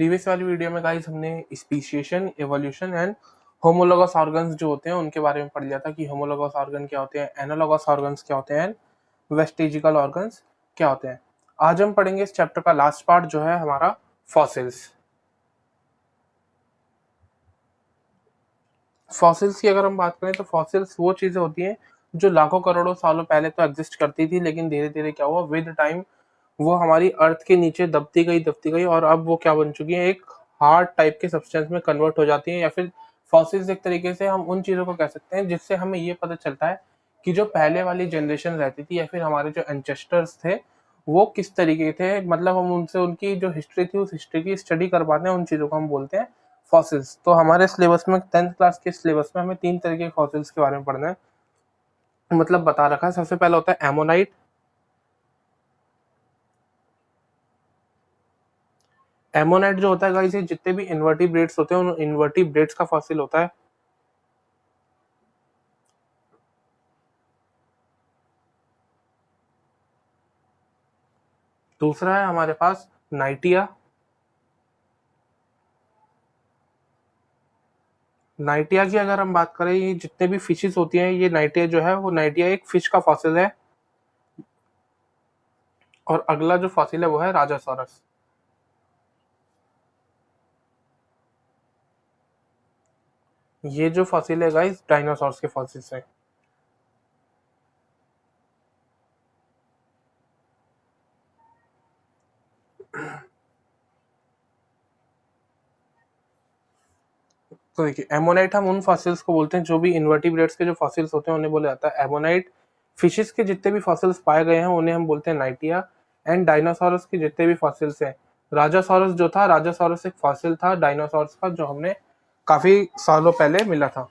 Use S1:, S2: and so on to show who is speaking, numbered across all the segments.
S1: Previous वाली video में guys हमने speciation, evolution and homologous organs जो होते हैं उनके बारे में पढ़ लिया था कि होमोलोगस ऑर्गन क्या होते हैं, एनालोगस ऑर्गन्स क्या होते हैं, वेस्टिजिकल ऑर्गन्स क्या होते हैं। आज हम पढ़ेंगे इस चैप्टर का लास्ट पार्ट जो है हमारा फॉसिल्स। फॉसिल्स की अगर हम बात करें तो फॉसिल्स वो चीजें होती हैं जो लाखों करोड़ों सालों पहले तो एग्जिस्ट करती थी, लेकिन धीरे धीरे क्या हुआ, विद टाइम वो हमारी अर्थ के नीचे दबती गई और अब वो क्या बन चुकी है, एक हार्ड टाइप के सब्सटेंस में कन्वर्ट हो जाती है। या फिर फॉसिल्स एक तरीके से हम उन चीजों को कह सकते हैं जिससे हमें ये पता चलता है कि जो पहले वाली जनरेशन रहती थी या फिर हमारे जो एंसेस्टर्स थे वो किस तरीके थे, मतलब हम उनसे उनकी जो हिस्ट्री थी उस हिस्ट्री की स्टडी कर पाते हैं, उन चीजों को हम बोलते हैं फॉसिल्स। तो हमारे सिलेबस में 10th क्लास के सिलेबस में हमें 3 तरह के फॉसिल्स के बारे में पढ़ना है, मतलब बता रखा है। सबसे पहला होता है एमोनाइट। एमोनाइट जो होता है गाइस, ये जितने भी इन्वर्टिब्रेट्स होते हैं उन इन्वर्टिब्रेट्स का फॉसिल होता है। दूसरा है हमारे पास नाइटिया। नाइटिया की अगर हम बात करें, ये जितने भी फिशेस होती हैं, ये नाइटिया जो है वो नाइटिया एक फिश का फॉसिल है। और अगला जो फॉसिल है वो है राजासोरस। ये जो फॉसिल है गाइस डायनासोर्स के फॉसिल्स हैं। तो देखिए, एमोनाइट हम उन फॉसिल्स को बोलते हैं जो भी इन्वर्टिब्रेट्स के जो फॉसिल्स होते हैं उन्हें बोला जाता है एमोनाइट। फिशेस के जितने भी फॉसिल्स पाए गए हैं उन्हें हम बोलते हैं नाइटिया। एंड डायनासोरस के जितने भी फॉसिल्स हैं, राजासोरस जो था, राजासोरस एक फॉसिल था डायनासोरस का जो हमने काफी सालों पहले मिला था।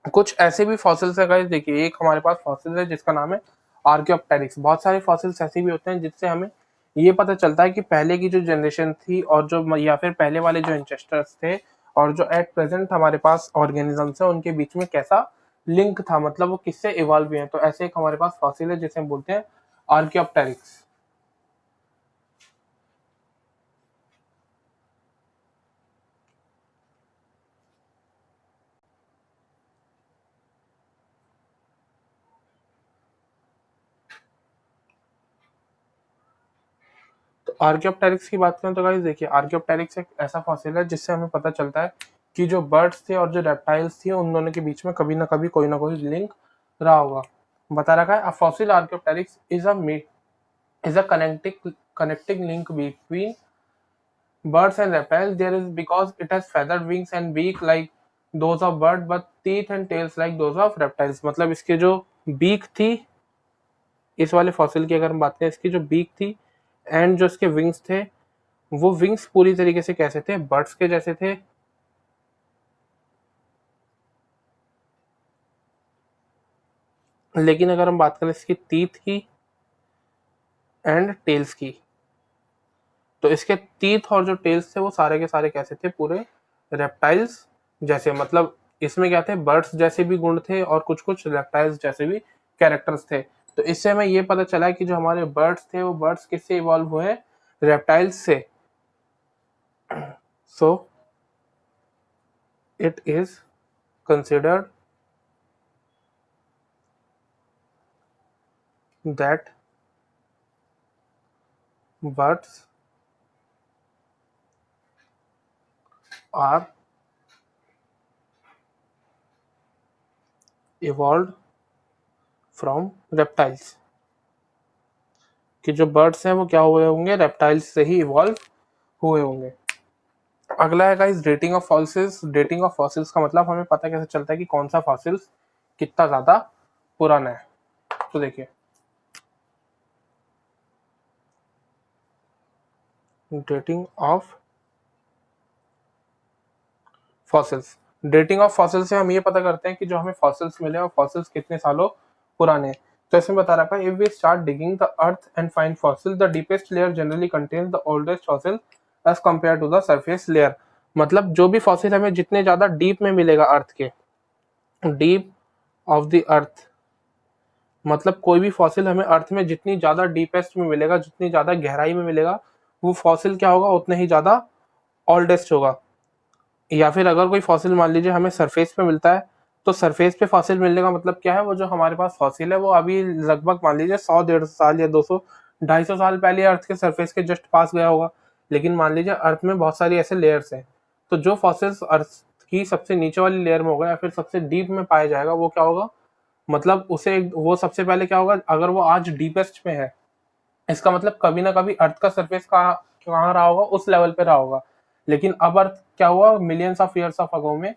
S1: कुछ ऐसे भी फॉसिल्स है गाइस, देखिए एक हमारे पास फॉसिल है जिसका नाम है आर्कियोप्टेरिक्स। बहुत सारे फॉसिल्स ऐसे भी होते हैं जिससे हमें ये पता चलता है कि पहले की जो जनरेशन थी और जो या फिर पहले वाले जो एंसेस्टर्स थे और जो एट प्रेजेंट हमारे पास ऑर्गेनिजम्स है उनके बीच में कैसा लिंक था, मतलब वो किससे इवॉल्व हुए हैं। तो ऐसे एक हमारे पास फॉसिल है जिसे हम बोलते हैं आर्कियोप्टेरिक्स। तो आर्कियोप्टेरिक्स की बात करें तो गाइस देखिए, आर्कियोप्टेरिक्स एक ऐसा फॉसिल है जिससे हमें पता चलता है कि जो बर्ड्स थे और जो रेप्टाइल्स थी उन दोनों के बीच में कभी ना कभी कोई ना कोई लिंक रहा होगा। बता रखा है a fossil Archaeopteryx is a connecting link between birds and reptiles. There is because it has feathered wings and beak like those of bird but teeth and tails like those of reptiles। मतलब इसके जो beak थी, इस वाले fossil की अगर हम बात करें, इसकी जो बीक थी एंड जो इसके विंग्स थे, वो विंग्स पूरी तरीके से कैसे थे, बर्ड्स के जैसे थे। लेकिन अगर हम बात करें इसकी टीथ की एंड टेल्स की, तो इसके टीथ और जो टेल्स थे वो सारे के सारे कैसे थे, पूरे रेप्टाइल्स जैसे। मतलब इसमें क्या थे, बर्ड्स जैसे भी गुण थे और कुछ कुछ रेप्टाइल्स जैसे भी कैरेक्टर्स थे। तो इससे हमें ये पता चला कि जो हमारे बर्ड्स थे वो बर्ड्स किससे इवॉल्व हुए, रेप्टाइल्स से। So it is considered that birds are evolved from reptiles, कि जो बर्ड्स हैं वो क्या हुए होंगे, रेप्टाइल्स से ही इवॉल्व हुए होंगे। अगला है guys dating of fossils. Dating of fossils का मतलब हमें पता कैसे चलता है कि कौन सा फॉसिल्स कितना ज्यादा पुराना है। तो देखिए, dating of fossils, dating of fossils से हम ये पता करते हैं कि जो हमें फॉसिल्स मिले और फॉसिल्स कितने सालों पुराने हैं। तो इसमें बता रखा है, if we start digging the earth and find fossil, the deepest layer generally contains the oldest fossil as compare to the surface layer. मतलब जो भी फॉसिल हमें जितने ज्यादा डीप में मिलेगा अर्थ के, डीप ऑफ द अर्थ, मतलब कोई भी फॉसिल हमें अर्थ में जितनी ज्यादा डीपेस्ट में मिलेगा, जितनी ज्यादा गहराई में मिलेगा, वो फॉसिल क्या होगा, उतने ही ज्यादा ओल्डेस्ट होगा। या फिर अगर कोई फॉसिल मान लीजिए हमें सरफेस पे मिलता है, तो सरफेस पे फॉसिल मिलने का मतलब क्या है, वो जो हमारे पास फॉसिल है वो अभी लगभग मान लीजिए 100 150 साल या 200 250 साल पहले अर्थ के सरफेस के जस्ट पास गया होगा। लेकिन मान लीजिए अर्थ में बहुत सारी ऐसे लेयर्स हैं, तो जो फॉसिल्स अर्थ की सबसे नीचे वाली लेयर में होगा या फिर सबसे डीप में पाया जाएगा, वो क्या होगा, मतलब उसे वो सबसे पहले क्या होगा, अगर वो आज डीपेस्ट में है, इसका मतलब कभी ना कभी अर्थ का सरफेस कहाँ रहा होगा, उस लेवल पे रहा होगा। लेकिन अब अर्थ क्या हुआ, मिलियंस ऑफ ईयर्स ऑफ अगो में,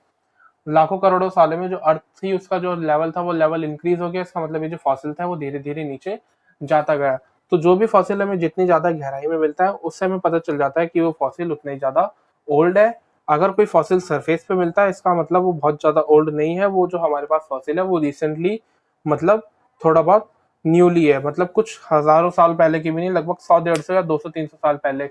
S1: लाखों करोड़ों सालों में जो अर्थ थी उसका जो लेवल था वो लेवल इंक्रीज हो गया। इसका मतलब ये जो फॉसिल था वो धीरे धीरे नीचे जाता गया। तो जो भी फॉसिल हमें जितनी ज्यादा गहराई में मिलता है, उससे हमें पता चल जाता है कि वो फॉसिल उतना ही ज्यादा ओल्ड है। अगर कोई फॉसिल सरफेस पे मिलता है, इसका मतलब वो बहुत ज्यादा ओल्ड नहीं है। वो जो हमारे पास फॉसिल है वो रिसेंटली, मतलब थोड़ा बहुत न्यूली है, मतलब कुछ हजारों साल पहले की भी नहीं, लगभग 100 150 या 200 300 साल पहले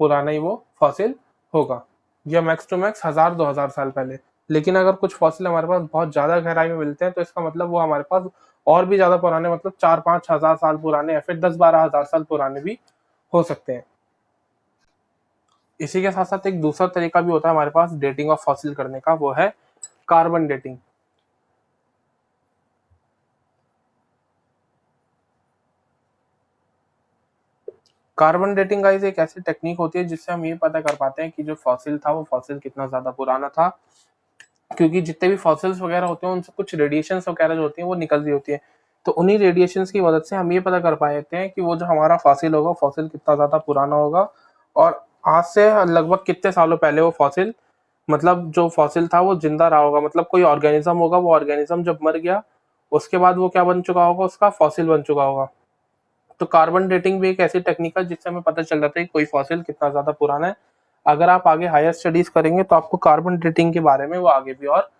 S1: पुराना ही वो फॉसिल होगा, या मैक्स टू मैक्स 1000 2000 साल पहले। लेकिन अगर कुछ फॉसिल हमारे पास बहुत ज्यादा गहराई में मिलते हैं, तो इसका मतलब वो हमारे पास और भी ज्यादा पुराने, मतलब 4 5 हजार साल पुराने या फिर 10 12 हजार साल पुराने भी हो सकते हैं। इसी के साथ साथ एक दूसरा तरीका भी होता है हमारे पास डेटिंग ऑफ फॉसिल करने का, वो है carbon dating. Carbon dating guys एक ऐसी टेक्निक होती है जिससे हम ये पता कर पाते हैं कि जो फॉसिल था वो फॉसिल कितना ज्यादा पुराना था। क्योंकि जितने भी फॉसिल्स वगैरह होते हैं उनसे कुछ रेडिएशंस वगैरह जो होती हैं वो निकल रही होती है। तो उन्हीं रेडिएशंस की मदद से हम ये पता कर पाते हैं कि वो जो हमारा फॉसिल होगा, फॉसिल कितना ज्यादा पुराना होगा, और आज से लगभग कितने सालों पहले वो फॉसिल, मतलब जो फॉसिल था वो जिंदा रहा होगा। मतलब कोई ऑर्गेनिज्म होगा, वो ऑर्गेनिज्म जब मर गया उसके बाद वो क्या बन चुका होगा, उसका फॉसिल बन चुका होगा। तो कार्बन डेटिंग भी एक ऐसी टेक्निक है जिससे हमें पता चल जाता है कि कोई फॉसिल कितना ज्यादा पुराना है। अगर आप आगे हायर स्टडीज करेंगे तो आपको कार्बन डेटिंग के बारे में वो आगे भी और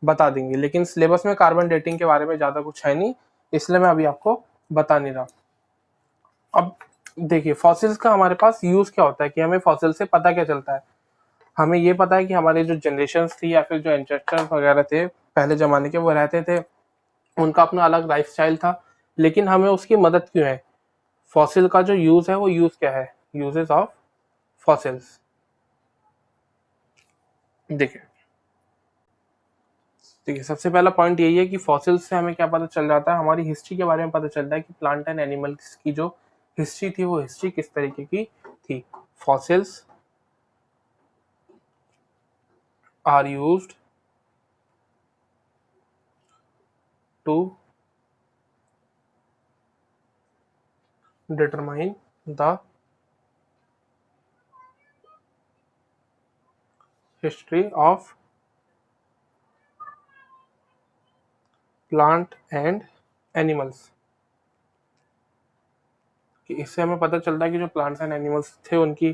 S1: बता देंगे, लेकिन सिलेबस में कार्बन डेटिंग के बारे में ज्यादा कुछ है नहीं, इसलिए मैं अभी आपको बता नहीं रहा। अब देखिए फॉसिल्स का हमारे पास यूज क्या होता है, कि हमें फॉसिल से पता क्या चलता है। हमें ये पता है कि हमारे जो जनरेशन थी या फिर जो एंसेस्टर्स वगैरह थे पहले जमाने के, वो रहते थे, उनका अपना अलग लाइफ स्टाइल था। लेकिन हमें उसकी मदद क्यों है, फॉसिल का जो यूज है वो यूज क्या है, यूजेस ऑफ फॉसिल्स। देखिए देखिए सबसे पहला पॉइंट यही है कि फॉसिल्स से हमें क्या पता चल जाता है, हमारी हिस्ट्री के बारे में पता चलता है कि प्लांट एंड एनिमल्स की जो हिस्ट्री थी वो हिस्ट्री किस तरीके की थी। Fossils are used to determine the history of plant and animals. कि इससे हमें पता चलता है कि जो प्लांट्स एंड एनिमल्स थे उनकी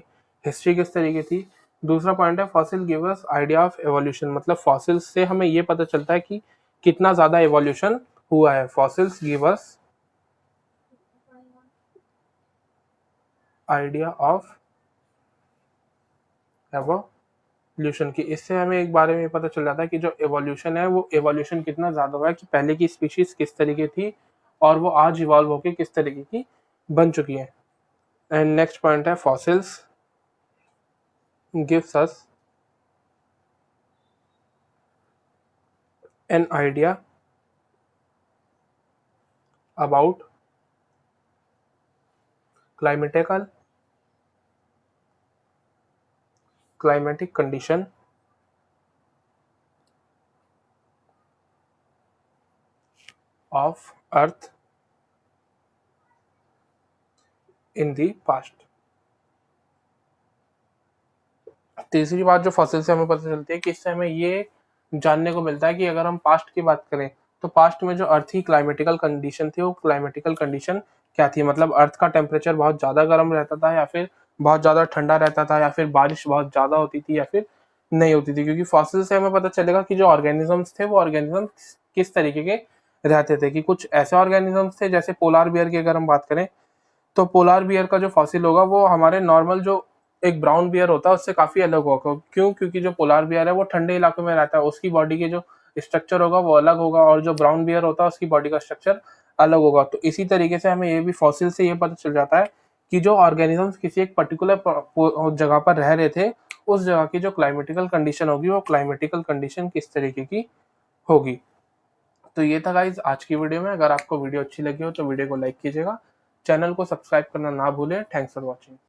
S1: हिस्ट्री किस तरीके थी। दूसरा पॉइंट है fossil give us idea of evolution, मतलब फॉसिल्स से हमें ये पता चलता है कि कितना ज्यादा एवोल्यूशन हुआ है। Fossils give us idea of evolution, की इससे हमें एक बारे में पता चल जाता है कि जो एवोल्यूशन है वो एवोल्यूशन कितना ज्यादा हुआ है, कि पहले की स्पीशीज किस तरीके थी और वो आज इवॉल्व होकर किस तरीके की बन चुकी है। एंड नेक्स्ट पॉइंट है fossils gives us an idea about climatic condition of earth in the past। तीसरी बात जो फॉसिल से हमें पता चलती है कि इससे हमें ये जानने को मिलता है कि अगर हम पास्ट की बात करें तो पास्ट में जो अर्थ की क्लाइमेटिकल कंडीशन थी वो क्लाइमेटिकल कंडीशन क्या थी, मतलब अर्थ का टेम्परेचर बहुत ज्यादा गर्म रहता था या फिर बहुत ज्यादा ठंडा रहता था, या फिर बारिश बहुत ज्यादा होती थी या फिर नहीं होती थी। क्योंकि फॉसिल से हमें पता चलेगा कि जो ऑर्गेनिजम्स थे वो ऑर्गेनिजम्स किस तरीके के रहते थे। कि कुछ ऐसे ऑर्गेनिजम्स थे जैसे पोलार बियर की अगर हम बात करें, तो पोलार बियर का जो फॉसिल होगा वो हमारे नॉर्मल जो एक ब्राउन बियर होता है उससे काफी अलग होगा। क्यों, क्योंकि जो पोलार बियर है वो ठंडे इलाकों में रहता है, उसकी बॉडी के जो स्ट्रक्चर होगा वो अलग होगा, और जो ब्राउन बियर होता है उसकी बॉडी का स्ट्रक्चर अलग होगा। तो इसी तरीके से हमें ये भी फॉसिल से ये पता चल जाता है कि जो ऑर्गेनिजम्स किसी एक पर्टिकुलर जगह पर रह रहे थे उस जगह की जो क्लाइमेटिकल कंडीशन होगी वो क्लाइमेटिकल कंडीशन किस तरीके की होगी। तो ये था गाइज आज की वीडियो में। अगर आपको वीडियो अच्छी लगी हो तो वीडियो को लाइक कीजिएगा, चैनल को सब्सक्राइब करना ना भूलें। Thanks for watching.